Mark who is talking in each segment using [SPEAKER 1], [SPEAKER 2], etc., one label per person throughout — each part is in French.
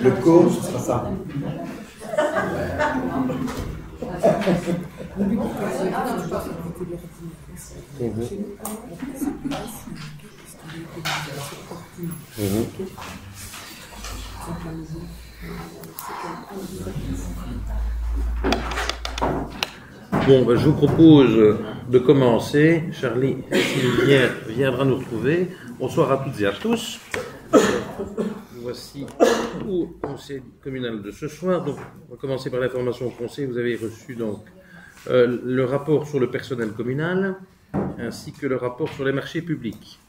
[SPEAKER 1] Le co, ce sera ça.
[SPEAKER 2] Bon, ben, je vous propose de commencer. Charlie, s'il viendra nous retrouver. Bonsoir à toutes et à tous. Voici au conseil communal de ce soir. Donc, on va commencer par l'information au conseil. Vous avez reçu donc le rapport sur le personnel communal, ainsi que le rapport sur les marchés publics.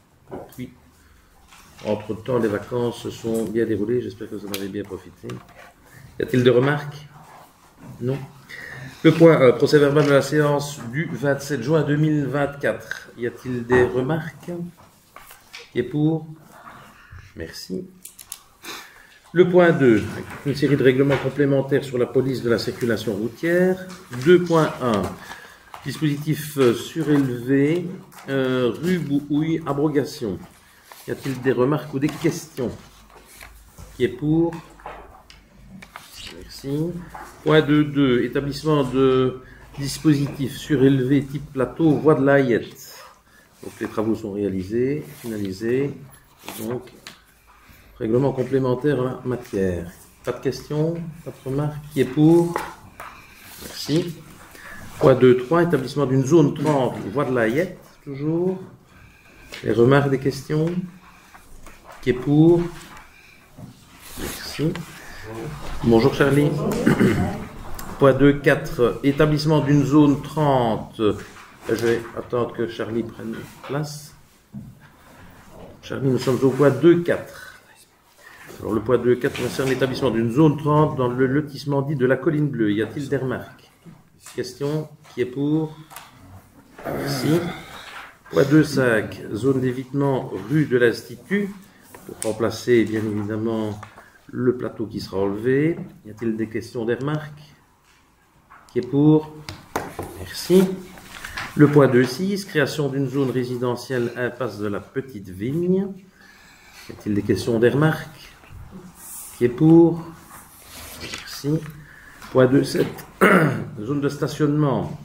[SPEAKER 2] Puis, entre-temps, les vacances se sont bien déroulées. J'espère que vous en avez bien profité. Y a-t-il des remarques? Non. Le point procès verbal de la séance du 27 juin 2024. Y a-t-il des remarques? Qui est pour? Merci. Le point 2, une série de règlements complémentaires sur la police de la circulation routière. 2.1, dispositif surélevé, rue Bouhouille, abrogation. Y a-t-il des remarques ou des questions? Qui est pour? Merci. Point 2.2, établissement de dispositifs surélevés type plateau, voie de la Hayette. Donc les travaux sont réalisés, finalisés. Donc, règlement complémentaire en la matière. Pas de questions, pas de remarques. Qui est pour? Merci. Point 2.3, établissement d'une zone 30, voie de la Hayette, toujours. Les remarques, des questions? Qui est pour? Merci. Bonjour Charlie. Point 2.4, établissement d'une zone 30. Je vais attendre que Charlie prenne place. Charlie, nous sommes au point 2.4. Alors le point 2.4 concerne l'établissement d'une zone 30 dans le lotissement dit de la Colline Bleue. Y a-t-il des remarques? Question? Qui est pour? Merci. Point 2.5, zone d'évitement rue de l'Institut, pour remplacer bien évidemment le plateau qui sera enlevé. Y a-t-il des questions, des remarques? Qui est pour? Merci. Le point 2.6, création d'une zone résidentielle impasse de la Petite Vigne. Y a-t-il des questions, des remarques? Qui est pour? Merci. Point 2.7, zone de stationnement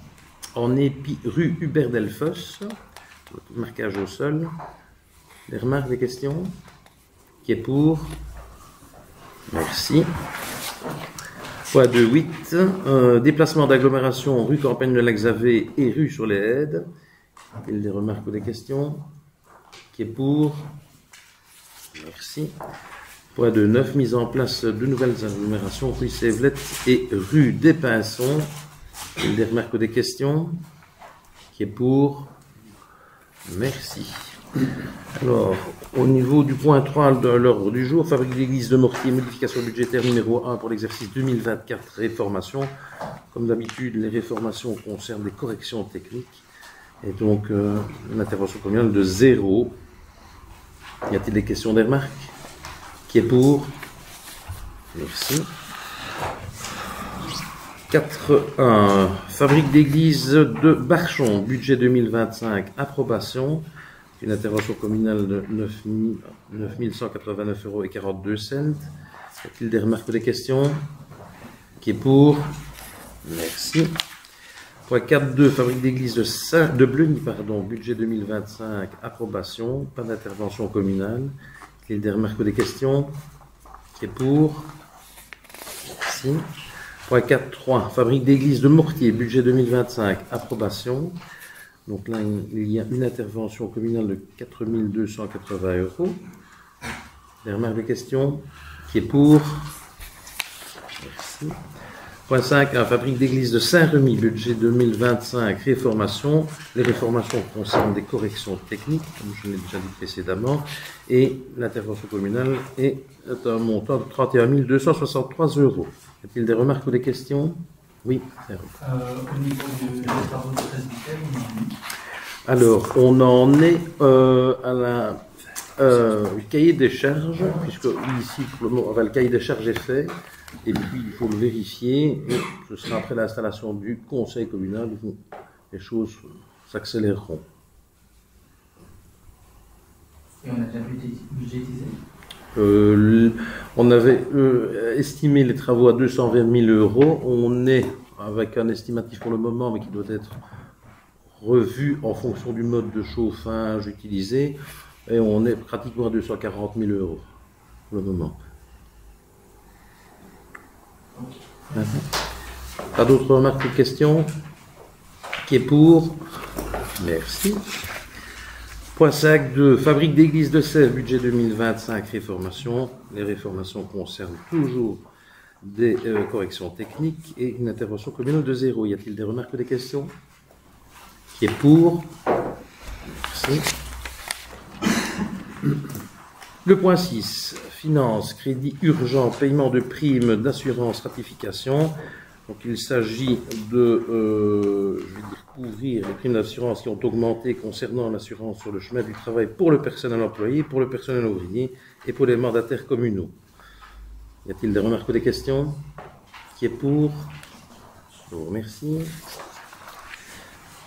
[SPEAKER 2] en épi rue Hubert Delfos. Marquage au sol. Des remarques, des questions? Qui est pour? Merci. Point 2.8, déplacement d'agglomération rue Campagne de l'Axavé et rue sur les Aides. Il y a des remarques ou des questions? Qui est pour? Merci. Point 2.9, mise en place de nouvelles agglomérations rue Sévlette et rue des Pinsons. Il y a des remarques ou des questions? Qui est pour? Merci. Alors, au niveau du point 3 de l'ordre du jour, fabrique d'église de Mortier, modification budgétaire numéro 1 pour l'exercice 2024, réformation. Comme d'habitude, les réformations concernent des corrections techniques. Et donc, une intervention communale de 0. Y a-t-il des questions, des remarques? Qui est pour? Merci. 4.1, fabrique d'église de Barchon, budget 2025, approbation. Une intervention communale de 9 189 € et 42 cents. Y a-t-il des remarques ou des questions? Qui est pour? Merci. Point 4.2, fabrique d'église de Bleuny, budget 2025, approbation. Pas d'intervention communale. Y a-t-il des remarques ou des questions? Qui est pour? Merci. Point 4.3, fabrique d'église de Mortier, budget 2025, approbation. Donc là, il y a une intervention communale de 4 280 €. Des remarques, des questions? Qui est pour? Merci. Point 5, un fabrique d'église de Saint-Remy, budget 2025, réformation. Les réformations concernent des corrections techniques, comme je l'ai déjà dit précédemment, et l'intervention communale est un montant de 31 263 €. Y a-t-il des remarques ou des questions? Oui.
[SPEAKER 3] Au niveau des travaux de presbytère,
[SPEAKER 2] alors, on en est à la cahier des charges, puisque ici, pour le moment, le cahier des charges est fait, et puis il faut le vérifier, et ce sera après l'installation du conseil communal où les choses s'accéléreront.
[SPEAKER 3] Et on a déjà budgétisé?
[SPEAKER 2] On avait estimé les travaux à 220 000 euros. On est avec un estimatif pour le moment, mais qui doit être revu en fonction du mode de chauffage utilisé. Et on est pratiquement à 240 000 euros pour le moment. Pas d'autres remarques ou questions? Qui est pour? Merci. Point 5 de Fabrique d'église de Sèvres, budget 2025, réformation. Les réformations concernent toujours des corrections techniques et une intervention communale de 0. Y a-t-il des remarques ou des questions? Qui est pour? Merci. Le point 6, finance, crédit urgent, paiement de primes d'assurance, ratification. Donc il s'agit de je vais dire, couvrir les primes d'assurance qui ont augmenté concernant l'assurance sur le chemin du travail pour le personnel employé, pour le personnel ouvrier et pour les mandataires communaux. Y a-t-il des remarques ou des questions? Qui est pour? Je vous remercie.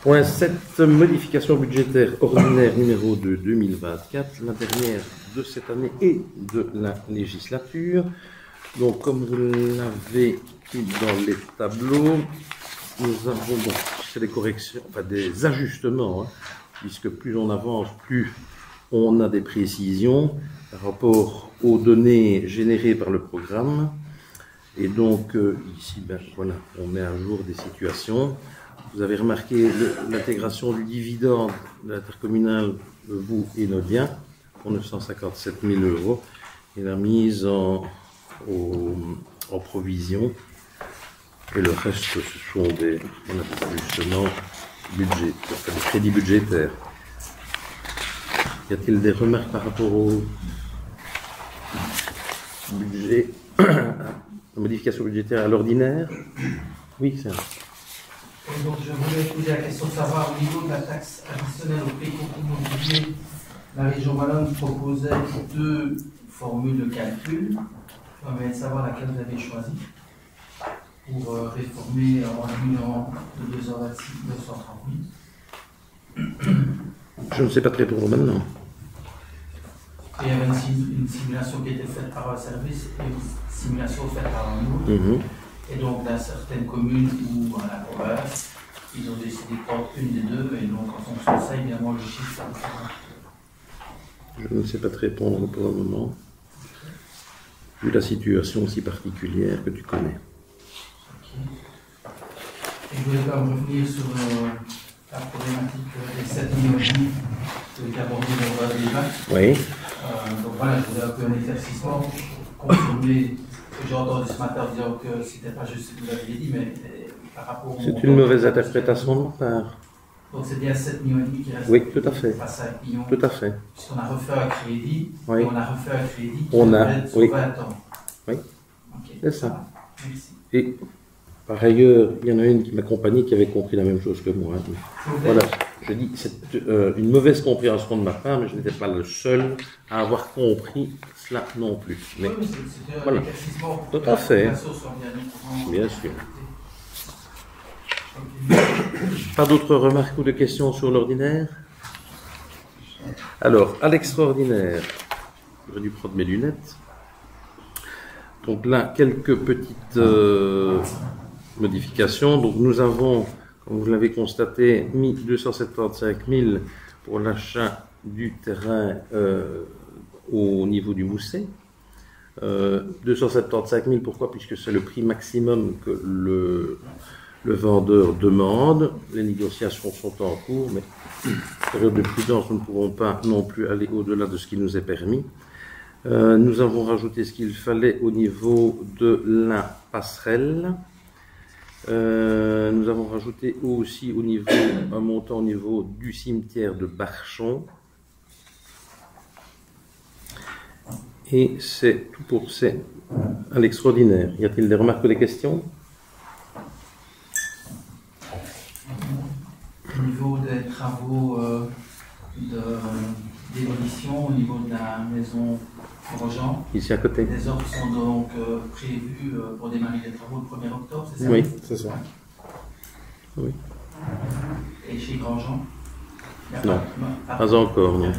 [SPEAKER 2] Point 7, modification budgétaire ordinaire numéro 2 2024, la dernière de cette année et de la législature. Donc, comme vous l'avez dit dans les tableaux, nous avons donc des corrections, enfin des ajustements, hein, puisque plus on avance, plus on a des précisions par rapport aux données générées par le programme. Et donc, ici, ben, voilà, on met à jour des situations. Vous avez remarqué l'intégration du dividende de l'intercommunal vous et Nodia pour 957 000 euros et la mise en provision. Et le reste, ce sont des ajustements budgétaires, des crédits budgétaires. Y a-t-il des remarques par rapport au budget, la modification budgétaire à l'ordinaire? Oui, c'est ça.
[SPEAKER 3] Donc, je voulais poser la question de savoir, au niveau de la taxe additionnelle au précompte immobilier, la région Wallonne proposait 2 formules de calcul. J'aimerais savoir laquelle vous avez choisi pour réformer en diminuant de 226 930 000.
[SPEAKER 2] Je ne sais pas te répondre maintenant.
[SPEAKER 3] Il y avait une simulation qui était faite par un service et une simulation faite par un autre. Et donc, dans certaines communes ou à la province, ils ont décidé de prendre une des deux, et donc en fonction de ça, évidemment, le chiffre est différent.
[SPEAKER 2] Je ne sais pas te répondre pour le moment, vu la situation aussi particulière que tu connais.
[SPEAKER 3] Okay. Et je voulais quand même revenir sur la problématique des 7 millions qui abordé dans le débat.
[SPEAKER 2] Oui.
[SPEAKER 3] Donc voilà, je voulais un peu un éclaircissement pour confirmer. J'ai entendu ce matin disant que c'était pas juste ce que vous aviez dit, mais par rapport au.
[SPEAKER 2] C'est une mauvaise interprétation de ma part.
[SPEAKER 3] Donc c'est bien 7,5 millions qui restent.
[SPEAKER 2] Oui, tout à fait.
[SPEAKER 3] Pas 5 millions.
[SPEAKER 2] Tout à fait.
[SPEAKER 3] Puisqu'on a refait un crédit,
[SPEAKER 2] oui.
[SPEAKER 3] Et on a refait un crédit qui
[SPEAKER 2] on a,
[SPEAKER 3] sur
[SPEAKER 2] oui.
[SPEAKER 3] 20 ans.
[SPEAKER 2] Oui,
[SPEAKER 3] okay.
[SPEAKER 2] C'est ça.
[SPEAKER 3] Merci.
[SPEAKER 2] Et par ailleurs, il y en a une qui m'accompagnait qui avait compris la même chose que moi. Voilà, je dis, c'est une mauvaise compréhension de ma part, mais je n'étais pas le seul à avoir compris cela non plus. Mais,
[SPEAKER 3] oui, c'est
[SPEAKER 2] voilà. Tout à fait. Bien sûr. Pas d'autres remarques ou de questions sur l'ordinaire? Alors, à l'extraordinaire, j'aurais dû prendre mes lunettes. Donc là, quelques petites modifications. Donc nous avons, comme vous l'avez constaté, mis 275 000 pour l'achat du terrain au niveau du Mousset. 275 000, pourquoi? Puisque c'est le prix maximum que le vendeur demande. Les négociations sont en cours, mais en période de prudence, nous ne pouvons pas non plus aller au-delà de ce qui nous est permis. Nous avons rajouté ce qu'il fallait au niveau de la passerelle. Nous avons rajouté aussi un montant au niveau du cimetière de Barchon. Et c'est tout pour c'est à l'extraordinaire. Y a-t-il des remarques ou des questions?
[SPEAKER 3] Au niveau des travaux de démolition, au niveau de la maison Grosjean,
[SPEAKER 2] ici à côté.
[SPEAKER 3] les ordres sont donc prévus pour démarrer les travaux le 1er octobre, c'est ça?
[SPEAKER 2] Oui, c'est ça. Oui.
[SPEAKER 3] Et chez Grosjean?
[SPEAKER 2] Non, pas encore, non.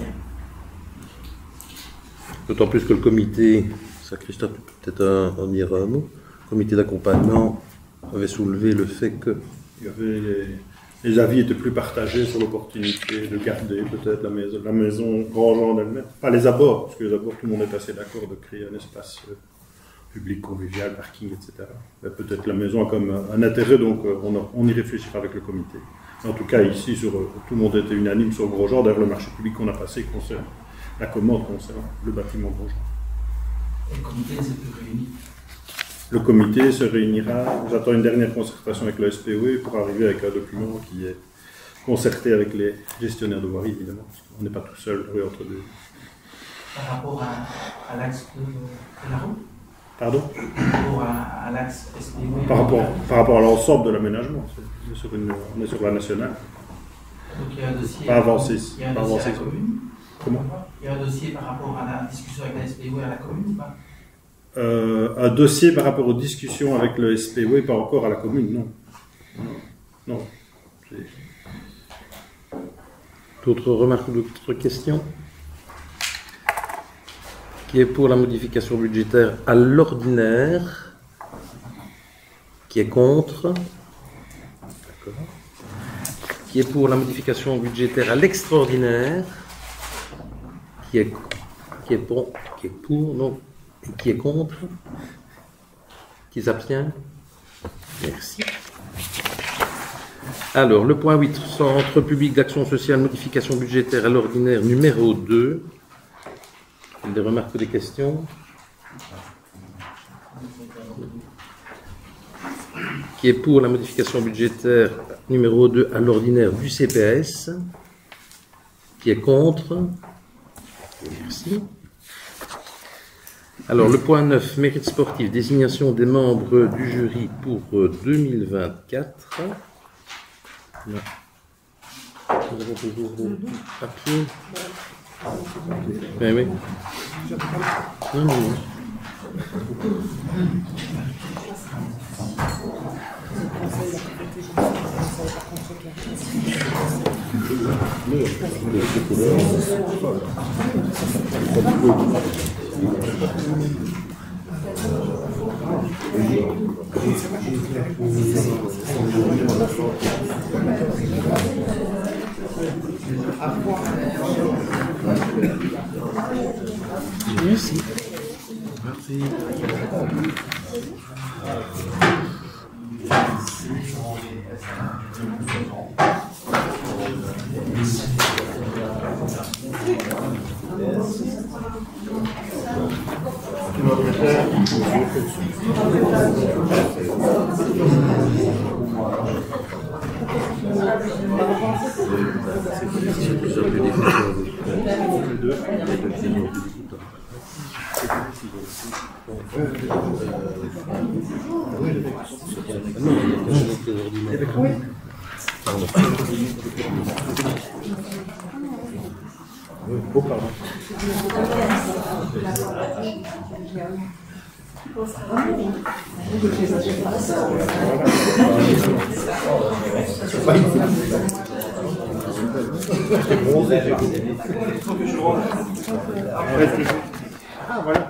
[SPEAKER 2] D'autant plus que le comité, ça Christophe peut peut-être en dire un mot, le comité d'accompagnement avait soulevé le fait que...
[SPEAKER 1] Il y avait les avis étaient plus partagés sur l'opportunité de garder peut-être la maison Grandjean d'elle-même. Pas les abords, parce que les abords, tout le monde est assez d'accord de créer un espace public, convivial, parking, etc. Mais peut-être la maison a comme un intérêt, donc on y réfléchira avec le comité. En tout cas, ici, tout le monde était unanime sur Grosjean. D'ailleurs, le marché public qu'on a passé concerne la commande concerne le bâtiment Grosjean.
[SPEAKER 3] Le comité s'est plus réuni.
[SPEAKER 1] Le comité se réunira. J'attends une dernière concertation avec le SPOE pour arriver avec un document qui est concerté avec les gestionnaires de voirie, évidemment. On n'est pas tout seul entre deux.
[SPEAKER 3] Par rapport à l'axe de la route.
[SPEAKER 1] Pardon?
[SPEAKER 3] Par rapport à l'axe SPOE.
[SPEAKER 1] Par rapport à l'ensemble de l'aménagement. On est sur la nationale.
[SPEAKER 3] Donc il y a un dossier.
[SPEAKER 1] Pas avancé.
[SPEAKER 3] Il y a un dossier à la commune.
[SPEAKER 1] Comment?
[SPEAKER 3] Il y a un dossier par rapport à la discussion avec la SPOE à la commune ou pas?
[SPEAKER 1] Un dossier par rapport aux discussions avec le SPOE, pas encore à la commune, non. Non.
[SPEAKER 2] D'autres remarques ou d'autres questions? Qui est pour la modification budgétaire à l'ordinaire? Qui est contre? D'accord. Qui est pour la modification budgétaire à l'extraordinaire? Qui est pour? Non. Et qui est contre? Qui s'abstient? Merci. Alors, le point 8, Centre public d'action sociale, modification budgétaire à l'ordinaire numéro 2. Des remarques ou des questions? Qui est pour la modification budgétaire numéro 2 à l'ordinaire du CPS? Qui est contre? Merci. Alors, le point 9, mérite sportif, désignation des membres du jury pour 2024. Là. Nous avons toujours vos papiers. Oui, oui. Non. Merci. Merci.
[SPEAKER 1] Ah, voilà.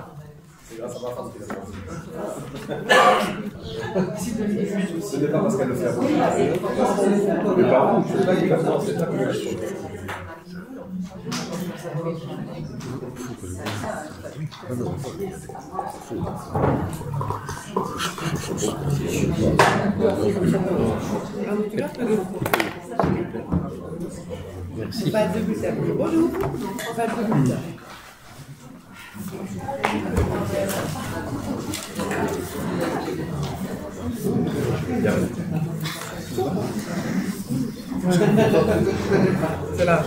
[SPEAKER 4] Ce n'est pas parce qu'elle le fait à vous. Mais par contre, je ne sais pas exactement, c'est pas que
[SPEAKER 2] Merci.
[SPEAKER 5] Pas de bulletin. Bonjour. Pas de bulletin. C'est là.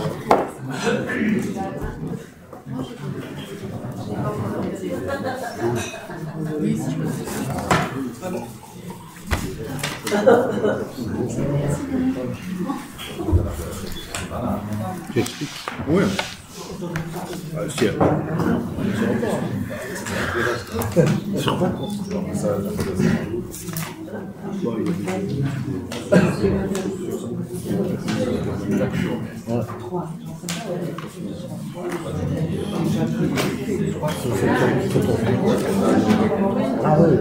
[SPEAKER 5] Oui, si je peux. Ah bon.
[SPEAKER 2] Tu expliques?
[SPEAKER 1] Oui.
[SPEAKER 2] Sur quoi?
[SPEAKER 6] Ah oui,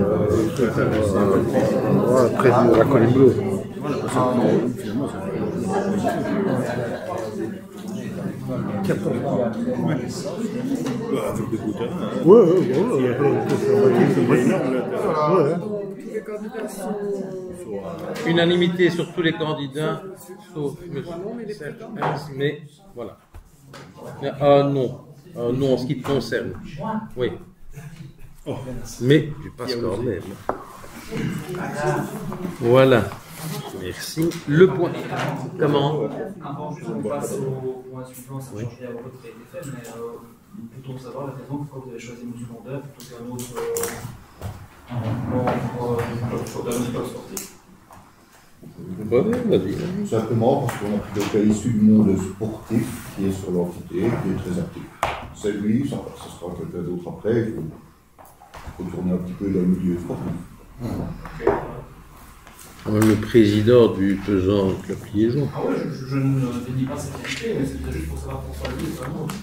[SPEAKER 6] près de la colline bleue.
[SPEAKER 1] Voilà, parce que finalement, c'est
[SPEAKER 6] 14.
[SPEAKER 1] ouais. Avec des goutins. Hein.
[SPEAKER 6] Ouais,
[SPEAKER 1] C'est énorme, là.
[SPEAKER 2] Unanimité sur tous les candidats, sauf M. Serge, mais voilà. Non. Non, en ce qui te concerne. Oui.
[SPEAKER 1] Oh.
[SPEAKER 2] Mais je passe quand même. Voilà. Merci. Le point. Comment?
[SPEAKER 3] Avant, juste on passe au point suivant, ça change rien au vote qui a été fait, mais peut-on savoir la raison pourquoi vous avez choisi une secondaire plutôt qu'un autre pour un autre sportif?
[SPEAKER 2] Oui, vas-y.
[SPEAKER 7] Simplement parce qu'on a pris le cas issu du monde sportif qui est sur l'entité, qui est très actif. C'est lui, ça sera quelqu'un d'autre après, il faut tourner un petit peu dans le milieu sportif.
[SPEAKER 2] Le président du pesant club liégeois.
[SPEAKER 3] Ah ouais, je ne dédie pas cette qualité, mais c'était juste pour savoir pourquoi lui et pas l'autre.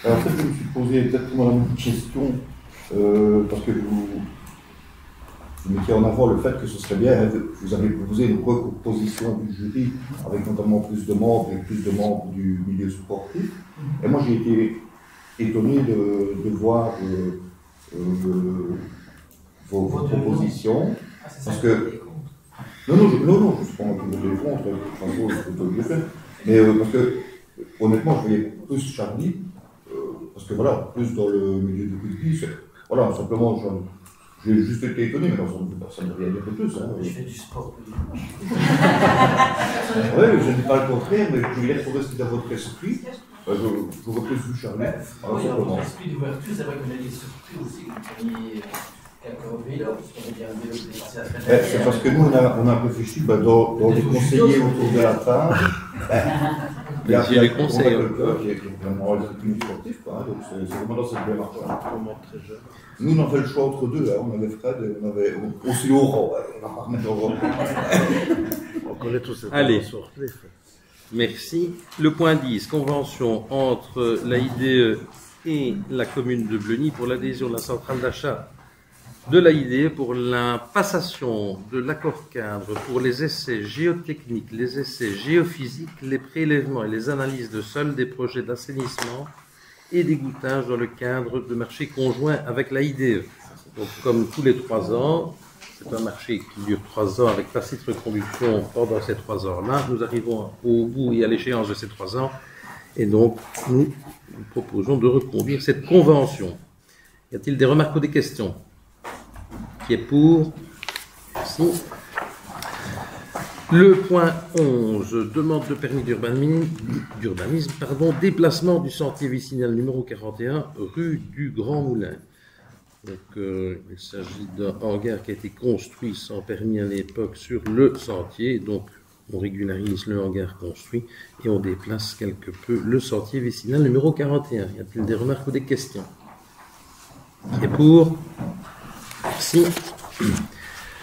[SPEAKER 7] Alors en fait, je me suis posé exactement la même question, parce que vous mettiez en avant le fait que ce serait bien, vous avez proposé une recomposition du jury, avec notamment plus de membres et plus de membres du milieu sportif. Et moi j'ai été étonné de voir vos propositions, parce que non, je suis pas un peu voté contre, François, je peux te le faire. Mais parce que, honnêtement, je voyais plus Charlie, parce que voilà, plus dans le milieu du rugby, voilà, simplement, j'ai juste été étonné, mais ça ne veut rien dire de plus. Hein.
[SPEAKER 3] Je fais du sport.
[SPEAKER 7] Oui, je ne dis pas le contraire, mais je voulais retrouver ce qui est dans votre esprit. J'aurais plus vu Charlie.
[SPEAKER 3] Oui, il y a un esprit d'ouverture, c'est vrai qu'on a été surpris aussi, qu'on a mis quelques vélos, parce qu'on a bien un vélo qui est passé à la semaine.
[SPEAKER 7] C'est parce que nous, on a réfléchi dans les conseillers autour de la table. Il y a
[SPEAKER 2] les conseils.
[SPEAKER 7] Qui est vraiment exécutif sportif, quoi. Donc c'est vraiment dans cette démarche.
[SPEAKER 1] Très jeune.
[SPEAKER 7] Nous, on a fait le choix entre deux. Hein. On avait Fred et on avait aussi Laurent. On va pas remettre Laurent.
[SPEAKER 6] On connaît tous ces
[SPEAKER 2] Allez.
[SPEAKER 6] sportifs.
[SPEAKER 2] Merci. Le point 10, convention entre la IDE et la commune de Bleuny pour l'adhésion de la centrale d'achat de la IDE pour la passation de l'accord cadre pour les essais géotechniques, les essais géophysiques, les prélèvements et les analyses de sol des projets d'assainissement et d'égouttage dans le cadre de marchés conjoints avec la IDE. Donc, comme tous les 3 ans, c'est un marché qui dure 3 ans avec tacite reconduction pendant ces 3 ans-là. Nous arrivons au bout et à l'échéance de ces 3 ans et donc nous proposons de reconduire cette convention. Y a-t-il des remarques ou des questions? Qui est pour? Merci. Le point 11, demande de permis d'urbanisme, déplacement du sentier vicinal numéro 41, rue du Grand Moulin. Donc, il s'agit d'un hangar qui a été construit sans permis à l'époque sur le sentier. Donc, on régularise le hangar construit et on déplace quelque peu le sentier vicinal numéro 41. Y a-t-il des remarques ou des questions? Qui est pour? Merci.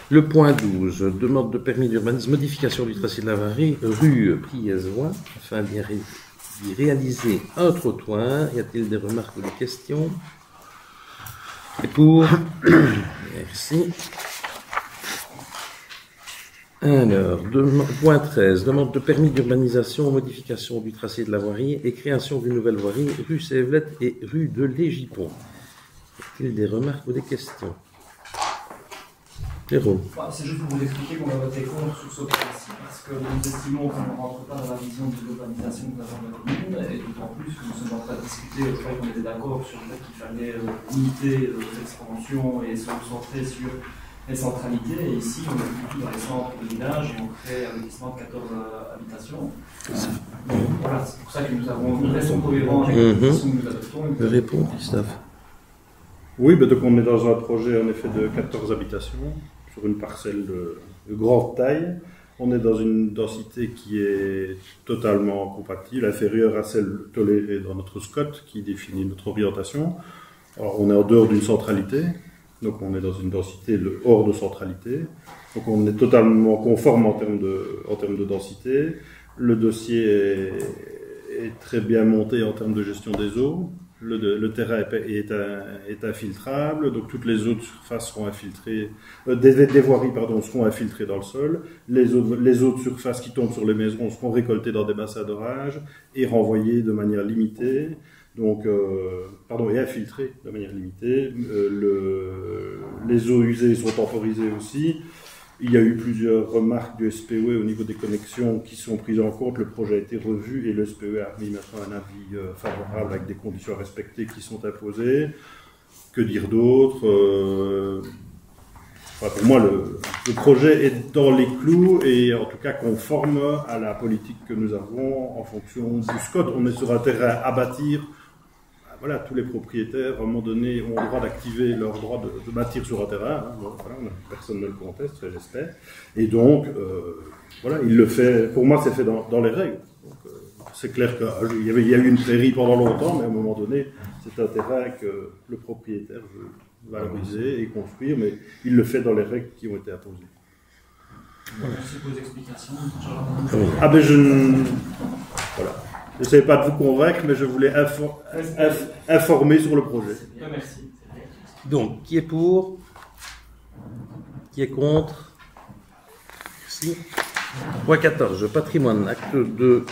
[SPEAKER 2] Le point 12, demande de permis d'urbanisme, modification du tracé de la voirie, rue Priézois, afin d'y réaliser un trottoir. Y a-t-il des remarques ou des questions? Et pour? Merci. Alors, point 13, demande de permis d'urbanisation, modification du tracé de la voirie et création d'une nouvelle voirie, rue Sévlette et rue de Légipont. Y a-t-il des remarques ou des questions?
[SPEAKER 3] C'est juste pour vous expliquer qu'on va voter contre sur ce point-ci, parce que nous estimons qu'on ne rentre pas dans la vision de l'urbanisation de la commune, et d'autant plus que nous sommes en train de discuter, je crois qu'on était d'accord sur le fait qu'il fallait limiter l'expansion et se concentrer sur les centralités, et ici on est plutôt dans les centres de village et on crée un lotissement de 14 habitations. Donc voilà, c'est pour ça que nous restons cohérents avec la position que nous adoptons.
[SPEAKER 2] Réponds, Christophe.
[SPEAKER 1] Oui, donc on est dans un projet en effet de 14 habitations sur une parcelle de grande taille. On est dans une densité qui est totalement compatible, inférieure à celle tolérée dans notre SCOT qui définit notre orientation. Alors on est en dehors d'une centralité, donc on est dans une densité hors de centralité. Donc on est totalement conforme en termes de densité. Le dossier est très bien monté en termes de gestion des eaux. Le terrain est infiltrable, donc toutes les eaux de surface seront infiltrées, des voiries seront infiltrées dans le sol. Les eaux de surface qui tombent sur les maisons seront récoltées dans des bassins d'orage et renvoyées de manière limitée. Donc, et infiltrées de manière limitée. Les eaux usées sont temporisées aussi. Il y a eu plusieurs remarques du SPE au niveau des connexions qui sont prises en compte. Le projet a été revu et le SPE a mis maintenant un avis favorable avec des conditions à respecter qui sont imposées. Que dire d'autre pour moi, le projet est dans les clous et en tout cas conforme à la politique que nous avons en fonction du SCOT. On est sur un terrain à bâtir. Voilà, tous les propriétaires, à un moment donné, ont le droit d'activer leur droit de bâtir sur un terrain. Hein. Bon, voilà, personne ne le conteste, j'espère. Et donc, voilà, il le fait. Pour moi, c'est fait dans les règles. C'est clair qu'il y a eu une prairie pendant longtemps, mais à un moment donné, c'est un terrain que le propriétaire veut valoriser et construire, mais il le fait dans les règles qui ont été imposées.
[SPEAKER 3] Voilà. Merci pour vos explications.
[SPEAKER 1] Ah ben voilà. Je ne savais pas de vous convaincre, mais je voulais informer sur le projet.
[SPEAKER 3] Merci.
[SPEAKER 2] Donc, qui est pour? Qui est contre? Merci. Point 14, patrimoine, acte 2.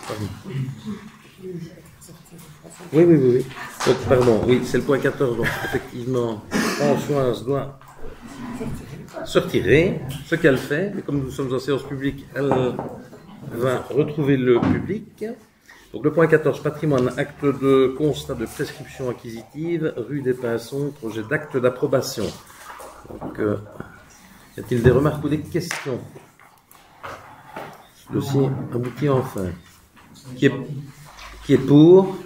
[SPEAKER 2] Pardon. Oui. Donc, pardon, oui, c'est le point 14. Donc, effectivement, Françoise doit se retirer, ce qu'elle fait. Mais comme nous sommes en séance publique, elle va retrouver le public. Donc, le point 14, patrimoine, acte de constat de prescription acquisitive, rue des Pinsons, projet d'acte d'approbation. Donc, y a-t-il des remarques ou des questions? Ce dossier aboutit enfin. Qui est pour?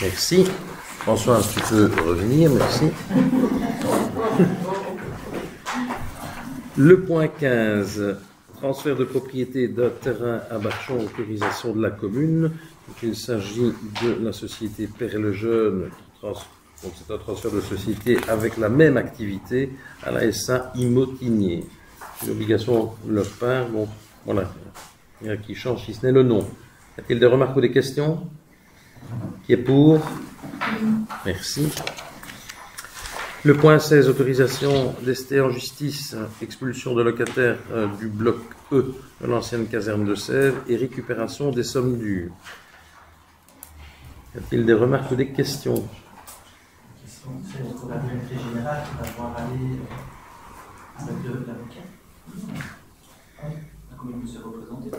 [SPEAKER 2] Merci. François, tu peux revenir, merci. Le point 15. Transfert de propriété d'un terrain à Barchon, autorisation de la commune. Donc, il s'agit de la société Père Lejeune. Donc, c'est un transfert de société avec la même activité à la SA Imotinier. Une obligation de leur part. Bon, voilà. Il y a qui change, si ce n'est le nom. Y a-t-il des remarques ou des questions? Qui est pour? Merci. Le point 16, autorisation d'ester en justice, expulsion de locataires du bloc E de l'ancienne caserne de Sèvres et récupération des sommes dues. Y a-t-il des remarques ou des questions?
[SPEAKER 3] C'est pour la directrice générale qui va devoir aller avec l'avocat. La commune se représenter.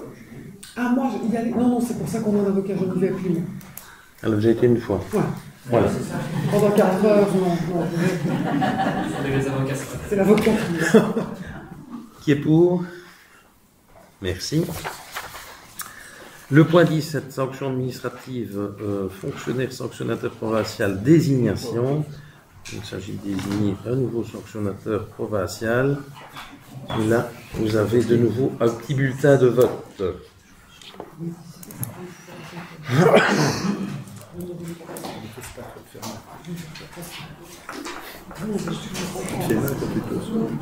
[SPEAKER 5] Ah, moi, il y a... Non, c'est pour ça qu'on a un avocat, je ne vais plus.
[SPEAKER 2] Elle a déjà été une fois.
[SPEAKER 5] Ouais.
[SPEAKER 2] Voilà.
[SPEAKER 5] Pendant 4 heures, non. C'est l'avocat.
[SPEAKER 2] Qui est pour? Merci. Le point 17, sanction administrative, fonctionnaire sanctionnateur provincial, désignation. Il s'agit de désigner un nouveau sanctionnateur provincial. Et là, vous avez de nouveau un petit bulletin de vote.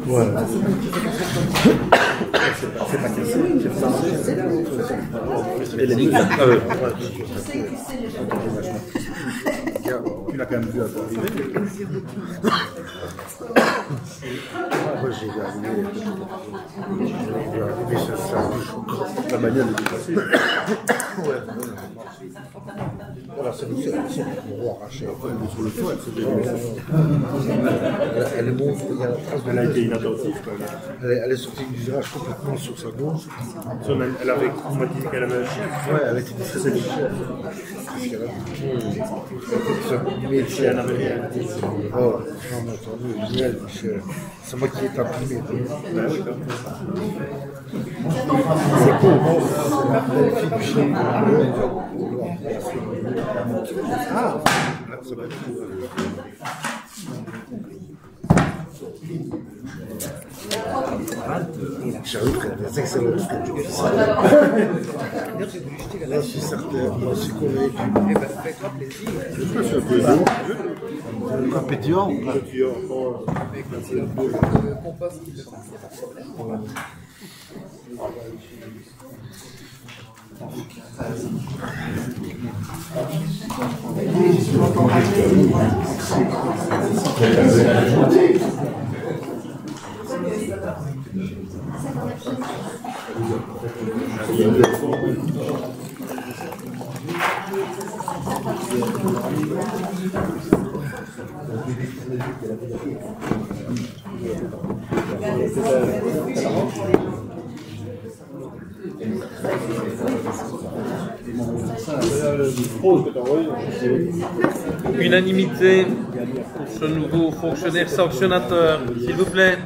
[SPEAKER 6] Ouais.
[SPEAKER 1] Tu l'as quand même vu arriver.
[SPEAKER 6] Moi j'ai gagné.
[SPEAKER 1] La bagnole est dépassée.
[SPEAKER 6] Ouais. Voilà, c'est pour arracher.
[SPEAKER 1] Elle est sur le toit,
[SPEAKER 6] Elle est monte, il y a la trace de
[SPEAKER 1] elle a été inattentive.
[SPEAKER 6] Elle est sortie du virage complètement sur sa gauche.
[SPEAKER 1] Elle avait, on m'a dit qu'elle avait un chien.
[SPEAKER 6] Ouais, elle était très légère. C'est ce qu'elle a dit.
[SPEAKER 1] Si elle n'avait rien.
[SPEAKER 6] Oh, non, mais attendez, Lionel, c'est moi qui ai imprimé. C'est cool, non? C'est la fille du chien. Ah, ça va être cool. J'arrive à des excellentes là, je suis certain, moi je suis convaincu. Eh ben, faites-moi plaisir.
[SPEAKER 1] Je suis un peu lourd.
[SPEAKER 6] Un pétillant.
[SPEAKER 2] Unanimité pour ce nouveau fonctionnaire sanctionnateur. S'il vous plaît.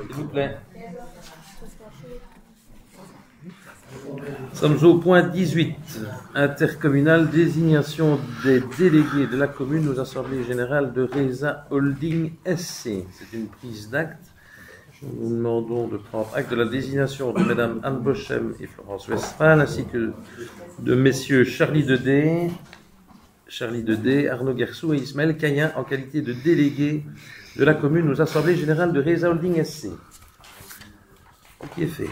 [SPEAKER 2] S'il vous plaît. Nous sommes au point 18. Intercommunal, désignation des délégués de la commune aux assemblées générales de Reza Holding SC. C'est une prise d'acte. Nous demandons de prendre acte de la désignation de Mesdames Anne Bochem et Florence Westphal, ainsi que de Messieurs Charlie Dedé, Arnaud Guersou et Ismaël Cayen en qualité de délégués de la commune aux assemblées générales de Reza Holding SC. Qui est fait.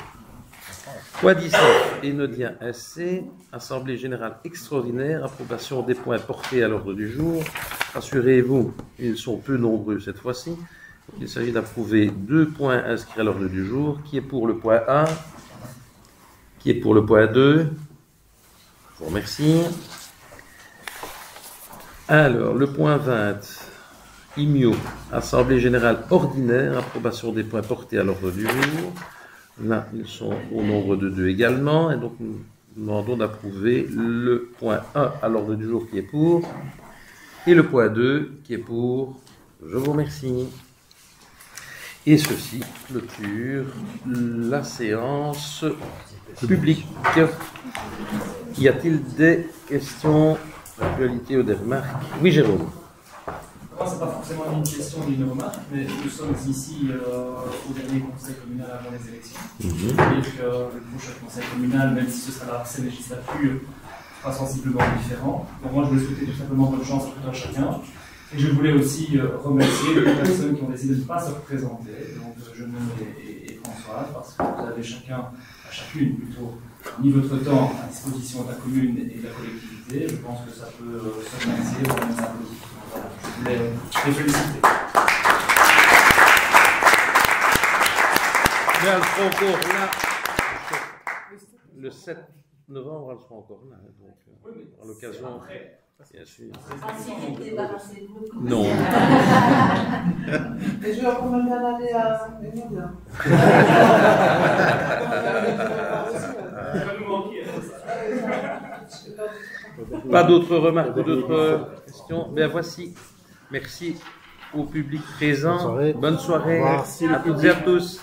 [SPEAKER 2] Point 19, Enodia SC, assemblée générale extraordinaire, approbation des points portés à l'ordre du jour. Rassurez-vous, ils sont peu nombreux cette fois-ci. Il s'agit d'approuver 2 points inscrits à l'ordre du jour. Qui est pour le point 1? Qui est pour le point 2? Je vous remercie. Alors, le point 20, IMIO, assemblée générale ordinaire, approbation des points portés à l'ordre du jour. Là, ils sont au nombre de 2 également, et donc nous demandons d'approuver le point 1 à l'ordre du jour qui est pour, et le point 2 qui est pour. Je vous remercie. Et ceci clôture la séance publique. Y a-t-il des questions d'actualité ou des remarques? Oui, Jérôme.
[SPEAKER 8] Moi, ce n'est pas forcément une question ni une remarque, mais nous sommes ici au dernier conseil communal avant les élections. Et que le prochain conseil communal, même si ce sera la prochaine législature, sera sensiblement différent. Donc moi, je voulais souhaiter tout simplement bonne chance à tout un chacun. Et je voulais aussi remercier les personnes qui ont décidé de ne pas se représenter, donc Jeannot et Françoise, parce que vous avez chacune plutôt, mis votre temps à disposition de la commune et de la collectivité. Je pense que ça peut s'organiser pour même un positif. Voilà, je voulais les féliciter.
[SPEAKER 2] Mais elles seront encore là. Le 7 novembre, elles seront encore là. Donc, à l'occasion, bien sûr. Non.
[SPEAKER 5] Et je vais quand même bien aller à Enodia.
[SPEAKER 2] Pas d'autres remarques ou d'autres questions? Bien voici. Merci au public présent. Bonne soirée à toutes et à tous.